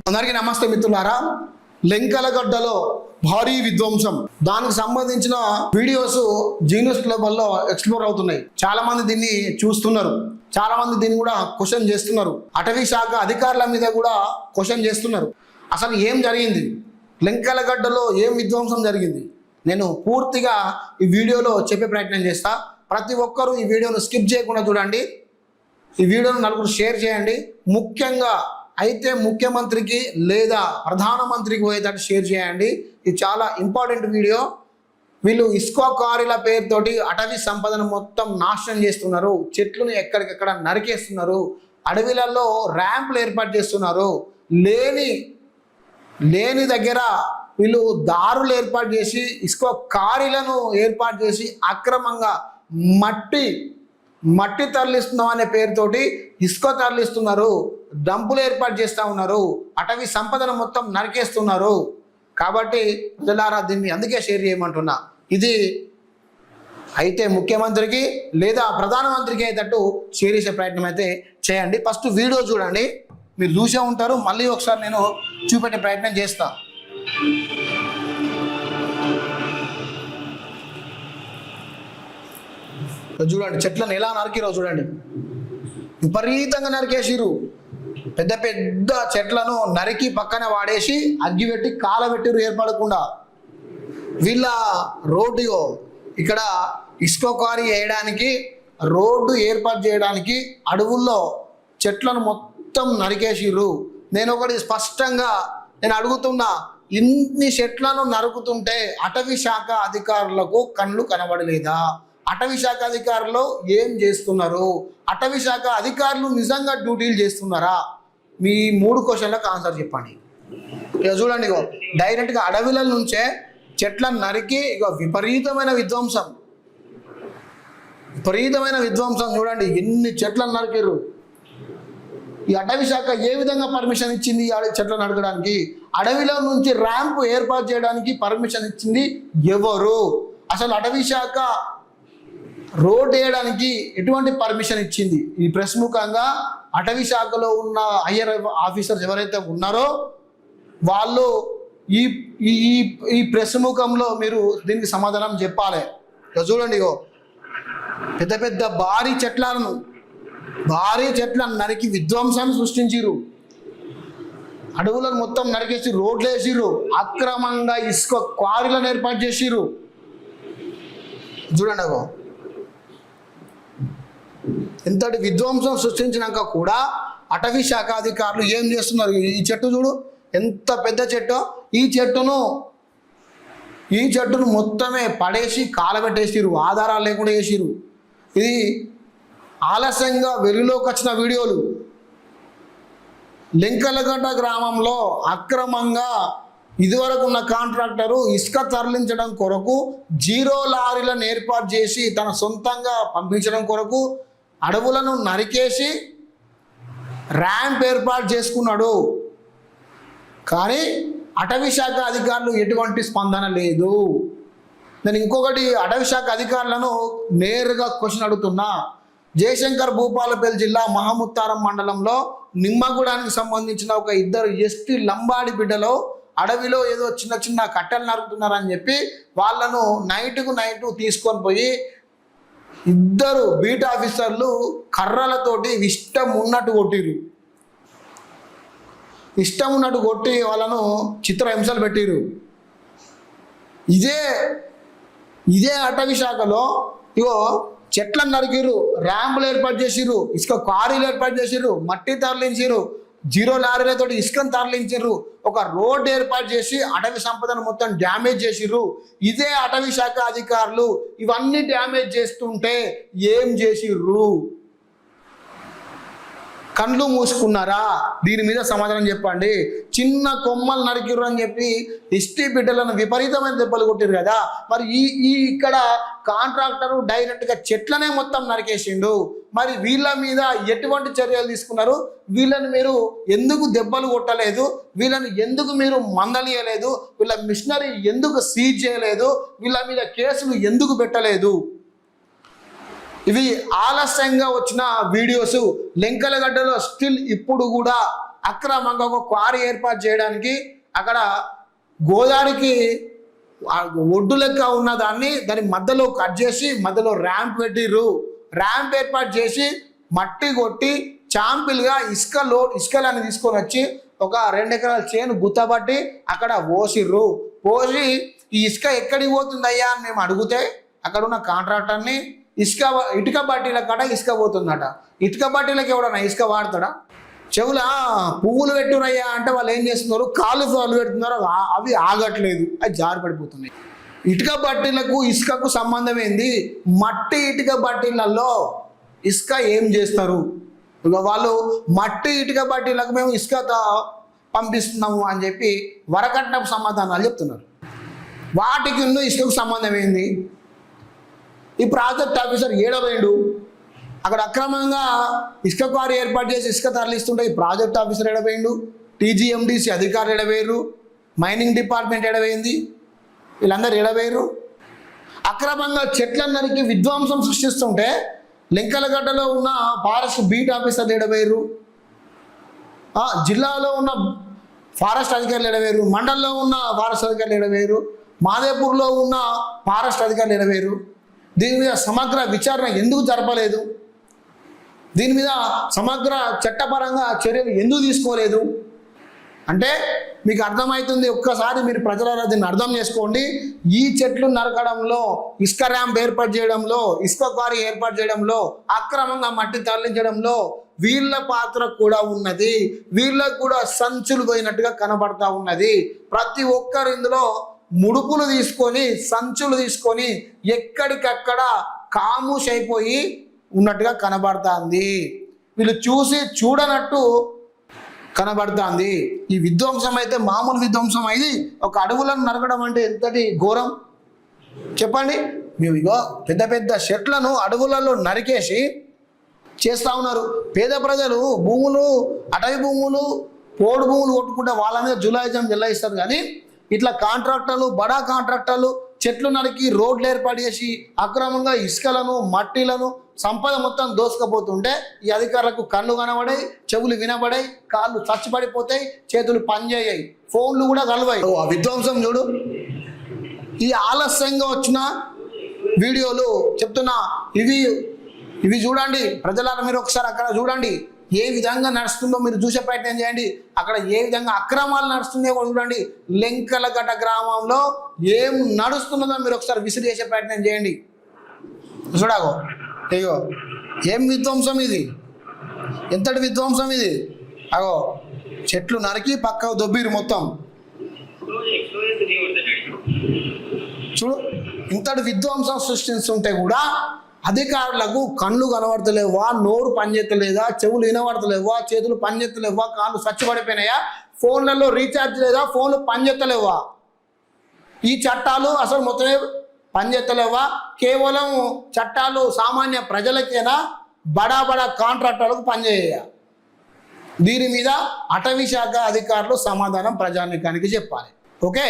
అందరికీ నమస్తే మిత్రులారా. లెంకలగడ్డలో భారీ విధ్వంసం, దానికి సంబంధించిన వీడియోస్ జీనియస్ లెవెల్లో ఎక్స్ప్లోర్ అవుతున్నాయి. చాలా మంది దీన్ని చూస్తున్నారు, చాలా మంది దీన్ని కూడా క్వశ్చన్ చేస్తున్నారు. అటవీ శాఖ అధికారుల మీద కూడా క్వశ్చన్ చేస్తున్నారు. అసలు ఏం జరిగింది, లెంకలగడ్డలో ఏం విధ్వంసం జరిగింది, నేను పూర్తిగా ఈ వీడియోలో చెప్పే ప్రయత్నం చేస్తా. ప్రతి ఒక్కరూ ఈ వీడియోను స్కిప్ చేయకుండా చూడండి. ఈ వీడియోను నలుగురు షేర్ చేయండి. ముఖ్యంగా అయితే ముఖ్యమంత్రికి లేదా ప్రధానమంత్రికి పోయేటట్టు షేర్ చేయండి. ఇది చాలా ఇంపార్టెంట్ వీడియో. వీళ్ళు ఇస్కో కారీల పేరుతోటి అటవీ సంపదను మొత్తం నాశనం చేస్తున్నారు. చెట్లను ఎక్కడికెక్కడ నరికేస్తున్నారు. అడవిలలో ర్యాంపులు ఏర్పాటు చేస్తున్నారు. లేని దగ్గర వీళ్ళు దారులు ఏర్పాటు చేసి ఇస్కో కారీలను ఏర్పాటు చేసి అక్రమంగా మట్టి తరలిస్తున్నాం అనే పేరుతోటి ఇసుక తరలిస్తున్నారు. డంపులు ఏర్పాటు చేస్తూ ఉన్నారు. అటవీ సంపదను మొత్తం నరికేస్తున్నారు. కాబట్టి ప్రజలారా దీన్ని అందుకే షేర్ చేయమంటున్నా. ఇది అయితే ముఖ్యమంత్రికి లేదా ప్రధానమంత్రికి అయ్యేటట్టు షేర్ చేసే ప్రయత్నం అయితే చేయండి. ఫస్ట్ వీడియో చూడండి, మీరు చూసే ఉంటారు. మళ్ళీ ఒకసారి నేను చూపెట్టే ప్రయత్నం చేస్తా. చూడండి చెట్లను ఎలా నరికిరో చూడండి. విపరీతంగా నరికేసిరు. పెద్ద పెద్ద చెట్లను నరికి పక్కన వాడేసి అగ్గి పెట్టి కాలబెట్టిరు ఏర్పడకుండా. వీళ్ళ రోడ్డు ఇక్కడ ఇసుక కారీ వేయడానికి రోడ్డు ఏర్పాటు చేయడానికి అడవుల్లో చెట్లను మొత్తం నరికేసిర్రు. నేను ఒకటి స్పష్టంగా నేను అడుగుతున్నా, ఇన్ని చెట్లను నరుకుతుంటే అటవీ శాఖ అధికారులకు కళ్ళు కనబడలేదా? అటవీ శాఖ అధికారులు ఏం చేస్తున్నారు? అటవీ శాఖ అధికారులు నిజంగా డ్యూటీలు చేస్తున్నారా? మీ 3 క్వశ్చన్లకు ఆన్సర్ చెప్పండి. ఇక చూడండి, ఇగో డైరెక్ట్గా అడవిల నుంచే చెట్లను నరికి ఇక విపరీతమైన విధ్వంసం చూడండి. ఎన్ని చెట్లను నరికిరు. ఈ అటవీ శాఖ ఏ విధంగా పర్మిషన్ ఇచ్చింది చెట్లను నరకడానికి? అడవిలో నుంచి ర్యాంప్ ఏర్పాటు చేయడానికి పర్మిషన్ ఇచ్చింది ఎవరు? అసలు అటవీ శాఖ రోడ్ వేయడానికి ఎటువంటి పర్మిషన్ ఇచ్చింది? ఈ ప్రెస్ ముఖంగా అటవీ శాఖలో ఉన్న హయ్యర్ ఆఫీసర్స్ ఎవరైతే ఉన్నారో వాళ్ళు ఈ ప్రెస్ ముఖంలో మీరు దీనికి సమాధానం చెప్పాలి. చూడండి, ఇగో పెద్ద పెద్ద భారీ చెట్లను నరికి విధ్వంసాన్ని సృష్టించిరు. అడవులను మొత్తం నరికేసి రోడ్లు వేసిర్రు. అక్రమంగా ఇసుక క్వారీలను ఏర్పాటు చేసిర్రు. చూడండి, అగో ఎంతటి విధ్వంసం సృష్టించినాక కూడా అటవీ శాఖ అధికారులు ఏం చేస్తున్నారు? ఈ చెట్టు చూడు, ఎంత పెద్ద చెట్టు. ఈ చెట్టును మొత్తమే పడేసి కాలబెట్టేసిరు. ఆధారాలు లేకుండా వేసిరు. ఇది ఆలస్యంగా వెలుగులోకి వచ్చిన వీడియోలు. లెంకలగడ్డ గ్రామంలో అక్రమంగా ఇదివరకు ఉన్న కాంట్రాక్టరు ఇసుక తరలించడం కొరకు 0 లారీలను ఏర్పాటు చేసి తన సొంతంగా పంపించడం కొరకు అడవులను నరికేసి ర్యాంప్ ఏర్పాటు చేసుకున్నాడు. కానీ అటవీ శాఖ అధికారులు ఎటువంటి స్పందన లేదు. నేను ఇంకొకటి అటవీ శాఖ అధికారులను నేరుగా క్వశ్చన్ అడుగుతున్నా. జయశంకర్ భూపాలపల్లి జిల్లా మహముత్తారం మండలంలో నిమ్మగూడానికి సంబంధించిన ఒక 2 ఎస్టీ లంబాడి బిడ్డలో అడవిలో ఏదో చిన్న కట్టెలు నరుకుతున్నారని చెప్పి వాళ్ళను నైట్ తీసుకొని పోయి 2 బీట్ ఆఫీసర్లు కర్రలతోటి ఇష్టం ఉన్నట్టు కొట్టి వాళ్ళను చిత్రహింసలు పెట్టిరు. ఇదే అటవీ శాఖలో ఇగో చెట్లను నరికిరు, ర్యాంపులు ఏర్పాటు చేసిరు, ఇసుక క్వారీలు ఏర్పాటు చేసిరు, మట్టి తరలించిరు, 0 లారీలతో ఇసుకను తరలించారు. ఒక రోడ్డు ఏర్పాటు చేసి అటవీ సంపదను మొత్తం డ్యామేజ్ చేసిర్రు. ఇదే అటవీ శాఖ అధికారులు ఇవన్నీ డ్యామేజ్ చేస్తుంటే ఏం చేసిర్రు? కళ్ళు మూసుకున్నారా? దీని మీద సమాధానం చెప్పండి. చిన్న కొమ్మలు నరికిర్రు అని చెప్పి ఎస్టీ బిడ్డలను విపరీతమైన దెబ్బలు కొట్టిరు కదా. మరి ఇక్కడ కాంట్రాక్టరు డైరెక్ట్గా చెట్లనే మొత్తం నరికేసిండు. మరి వీళ్ళ మీద ఎటువంటి చర్యలు తీసుకున్నారు? వీళ్ళని మీరు ఎందుకు దెబ్బలు కొట్టలేదు? వీళ్ళని ఎందుకు మీరు మందలియలేదు? వీళ్ళ మిషనరీ ఎందుకు సీజ్ చేయలేదు? వీళ్ళ మీద కేసులు ఎందుకు పెట్టలేదు? ఇవి ఆలస్యంగా వచ్చిన వీడియోస్. లెంకలగడ్డలో స్టిల్ ఇప్పుడు కూడా అక్రమంగా ఒక క్వారీ ఏర్పాటు చేయడానికి అక్కడ గోదావరికి ఒడ్డు లెక్క ఉన్న దాని మధ్యలో కట్ చేసి మధ్యలో ర్యాంప్ పెట్టిర్రు. ర్యాంప్ ఏర్పాటు చేసి మట్టి కొట్టి చాంపిల్గా ఇసుకలని తీసుకొని వచ్చి ఒక 2 ఎకరాల చేను గుత్తబట్టి అక్కడ పోసిర్రు. పోసి ఈ ఇసుక ఎక్కడికి పోతుందయ్యా అని మేము అడిగితే అక్కడ ఉన్న కాంట్రాక్టర్ని ఇటుక బట్టీల కాడ ఇసుక పోతుందట. ఇటుక బట్టీలకు ఎవడన్నా ఇసుక వాడతాడా? చెవుల పువ్వులు పెట్టురయ్యా అంటే వాళ్ళు ఏం చేస్తున్నారు, కాలుఫ్లవర్లు పెడుతున్నారు, అవి ఆగట్లేదు, అవి జారి పడిపోతున్నాయి. ఇటుక బట్టీలకు ఇసుకకు సంబంధం ఏంది? మట్టి ఇటుక బట్టీలలో ఇసుక ఏం చేస్తారు? వాళ్ళు మట్టి ఇటుక బట్టీలకు మేము ఇసుక పంపిస్తున్నాము అని చెప్పి వరకట్నపు సమాధానాలు చెప్తున్నారు. వాటికి ఇసుకకు సంబంధం ఏంది? ఈ ప్రాజెక్ట్ ఆఫీసర్ ఏడవేండు అక్కడ అక్రమంగా ఇసుక క్వారీ ఏర్పాటు చేసి ఇసుక తరలిస్తుంటే ఈ ప్రాజెక్ట్ ఆఫీసర్ ఎడవేయండు, టీజీఎండిసి అధికారులు ఎడవేయరు, మైనింగ్ డిపార్ట్మెంట్ ఎడవేయింది, వీళ్ళందరూ ఎడవేయరు. అక్రమంగా చెట్లను నరికి విధ్వంసం సృష్టిస్తుంటే లింకలగడ్డలో ఉన్న ఫారెస్ట్ బీట్ ఆఫీసర్లు ఎడవేయరు, జిల్లాలో ఉన్న ఫారెస్ట్ అధికారులు ఎడవేయరు, మండలంలో ఉన్న ఫారెస్ట్ అధికారులు ఎడవేయరు, మాదేపూర్లో ఉన్న ఫారెస్ట్ అధికారులు ఎడవేయరు. దీని మీద సమగ్ర విచారణ ఎందుకు జరపలేదు? దీని మీద సమగ్ర చట్టపరంగా చర్యలు ఎందుకు తీసుకోలేదు అంటే మీకు అర్థమవుతుంది. ఒక్కసారి మీరు ప్రజల దీన్ని అర్థం చేసుకోండి. ఈ చెట్లు నరకడంలో, ఇసుక ర్యాంప్ ఏర్పాటు చేయడంలో, ఇసుక క్వారీ ఏర్పాటు చేయడంలో, అక్రమంగా మట్టి తరలించడంలో వీళ్ళ పాత్ర కూడా ఉన్నది. వీళ్ళకు కూడా సంచులు పోయినట్టుగా కనబడతా ఉన్నది. ప్రతి ఒక్కరు ఇందులో ముడుపులు తీసుకొని, సంచులు తీసుకొని ఎక్కడికక్కడ కాముష్ అయిపోయి ఉన్నట్టుగా కనబడుతుంది. వీళ్ళు చూసి చూడనట్టు కనబడుతుంది. ఈ విధ్వంసం అయితే మామూలు విధ్వంసం అయింది. ఒక అడవులను నరకడం అంటే ఎంతటి ఘోరం చెప్పండి. మేము ఇగో పెద్ద పెద్ద చెట్లను అడవులలో నరికేసి చేస్తూ ఉన్నారు. పేద ప్రజలు భూములు, అటవీ భూములు, పోడు భూములు కొట్టుకుంటే వాళ్ళ మీద జులాయిజం చెల్లాయిస్తారు. కానీ ఇట్లా కాంట్రాక్టర్లు, బడా కాంట్రాక్టర్లు చెట్లు నరికి రోడ్లు ఏర్పాటు చేసి అక్రమంగా ఇసుకలను, మట్టిలను, సంపద మొత్తం దోసుకపోతుంటే ఈ అధికారులకు కళ్ళు కనబడాయి, చెవులు వినబడాయి, కాళ్ళు చచ్చిపడిపోతాయి, చేతులు పనిచేయాయి, ఫోన్లు కూడా కలవాయి. ఆ విధ్వంసం చూడు. ఈ ఆలస్యంగా వచ్చిన వీడియోలు చెప్తున్నా, ఇవి చూడండి ప్రజలారా. మీరు ఒకసారి అక్కడ చూడండి ఏ విధంగా నడుస్తుందో మీరు చూసే ప్రయత్నం చేయండి. అక్కడ ఏ విధంగా అక్రమాలు నడుస్తుందో కూడా చూడండి. లెంకలగడ్డ గ్రామంలో ఏం నడుస్తున్నదో మీరు ఒకసారి విసిరి చేసే ప్రయత్నం చేయండి. చూడాగో, అయ్యో ఏం విధ్వంసం ఇది, ఎంతటి విధ్వంసం ఇది. అగో చెట్లు నరికి పక్క దొబ్బిరు మొత్తం. చూడు, ఇంతటి విధ్వంసం సృష్టిస్తుంటే కూడా అధికారులకు కళ్ళు కనబడతలేవా, నోరు పనిచేస్తలేదా, చెవులు వినబడతలేవా, చేతులు పనిచేస్తలేవా, కాళ్ళు స్వచ్ఛపడిపోయినాయా, ఫోన్లలో రీఛార్జ్ లేదా, ఫోన్లు పనిచేస్తలేవా, ఈ చట్టాలు అసలు మొత్తమే పనిచేస్తలేవా? కేవలం చట్టాలు సామాన్య ప్రజలకేనా, బడా బడా కాంట్రాక్టర్లకు పనిచేయ? దీని మీద అటవీ శాఖ అధికారులు సమాధానం ప్రజానీకానికి చెప్పాలి. ఓకే.